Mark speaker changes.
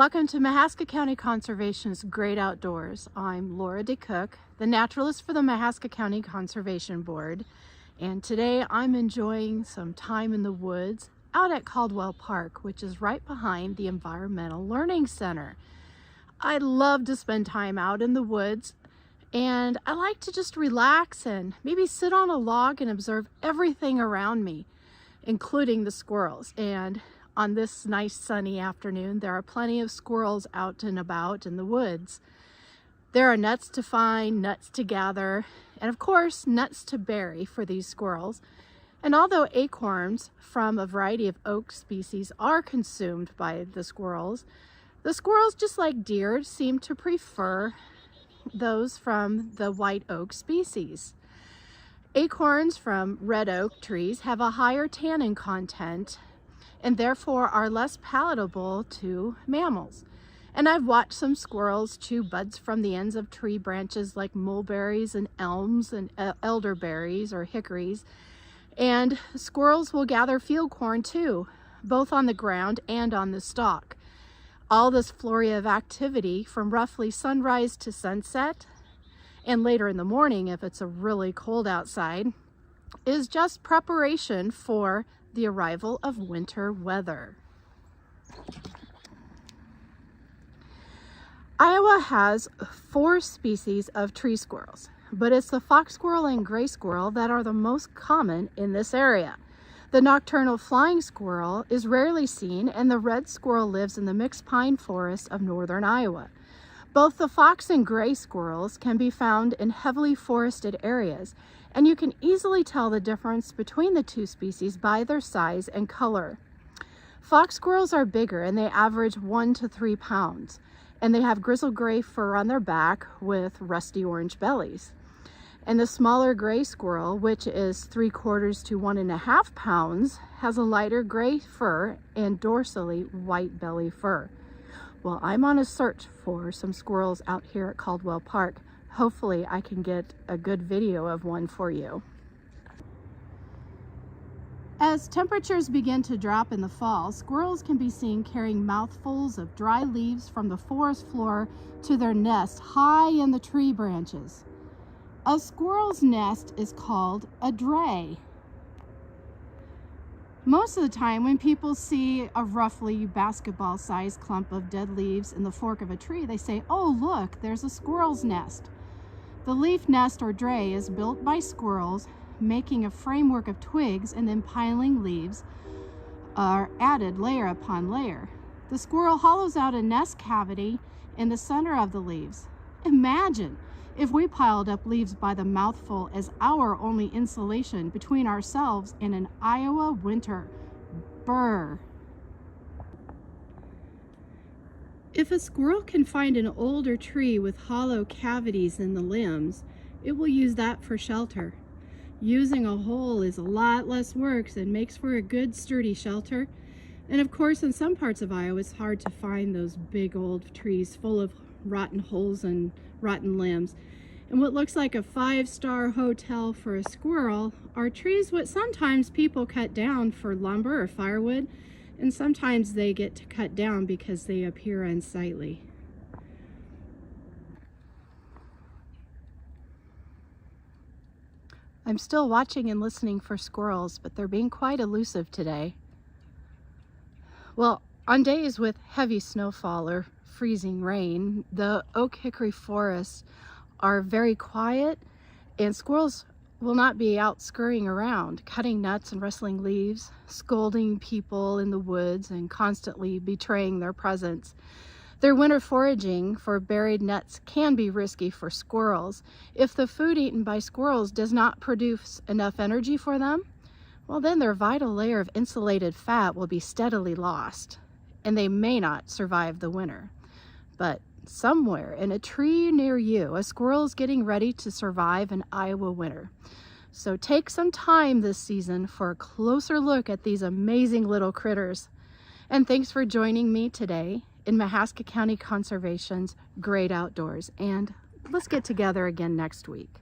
Speaker 1: Welcome to Mahaska County Conservation's Great Outdoors. I'm Laura DeCook, the naturalist for the Mahaska County Conservation Board, and today I'm enjoying some time in the woods out at Caldwell Park, which is right behind the Environmental Learning Center. I love to spend time out in the woods, and I like to just relax and maybe sit on a log and observe everything around me, including the squirrels. And on this nice sunny afternoon, there are plenty of squirrels out and about in the woods. There are nuts to find, nuts to gather, and of course, nuts to bury for these squirrels. And although acorns from a variety of oak species are consumed by the squirrels, just like deer, seem to prefer those from the white oak species. Acorns from red oak trees have a higher tannin content and therefore are less palatable to mammals. And I've watched some squirrels chew buds from the ends of tree branches like mulberries and elms and elderberries or hickories. And squirrels will gather field corn too, both on the ground and on the stalk. All this flurry of activity from roughly sunrise to sunset, and later in the morning if it's a really cold outside, is just preparation for the arrival of winter weather. Iowa has 4 species of tree squirrels, but it's the fox squirrel and gray squirrel that are the most common in this area. The nocturnal flying squirrel is rarely seen, and the red squirrel lives in the mixed pine forest of northern Iowa. Both the fox and gray squirrels can be found in heavily forested areas, and you can easily tell the difference between the two species by their size and color. Fox squirrels are bigger and they average 1 to 3 pounds, and they have grizzle gray fur on their back with rusty orange bellies. And the smaller gray squirrel, which is 3/4 to 1.5 pounds, has a lighter gray fur and dorsally white belly fur. Well, I'm on a search for some squirrels out here at Caldwell Park. Hopefully I can get a good video of one for you. As temperatures begin to drop in the fall, squirrels can be seen carrying mouthfuls of dry leaves from the forest floor to their nest high in the tree branches. A squirrel's nest is called a dray. Most of the time when people see a roughly basketball-sized clump of dead leaves in the fork of a tree, they say, "Oh, look, there's a squirrel's nest." The leaf nest or dray is built by squirrels, making a framework of twigs and then piling leaves are added layer upon layer. The squirrel hollows out a nest cavity in the center of the leaves. Imagine if we piled up leaves by the mouthful as our only insulation between ourselves and an Iowa winter. Brr. If a squirrel can find an older tree with hollow cavities in the limbs, it will use that for shelter. Using a hole is a lot less work and makes for a good sturdy shelter. And of course, in some parts of Iowa, it's hard to find those big old trees full of rotten holes and rotten limbs. And what looks like a 5-star hotel for a squirrel are trees what sometimes people cut down for lumber or firewood, and sometimes they get to cut down because they appear unsightly. I'm still watching and listening for squirrels, but they're being quite elusive today. Well, on days with heavy snowfall or freezing rain, the oak hickory forests are very quiet, and squirrels will not be out scurrying around, cutting nuts and rustling leaves, scolding people in the woods, and constantly betraying their presence. Their winter foraging for buried nuts can be risky for squirrels. If the food eaten by squirrels does not produce enough energy for them, well, then their vital layer of insulated fat will be steadily lost, and they may not survive the winter. But somewhere in a tree near you, a squirrel is getting ready to survive an Iowa winter. So take some time this season for a closer look at these amazing little critters. And thanks for joining me today in Mahaska County Conservation's Great Outdoors. And let's get together again next week.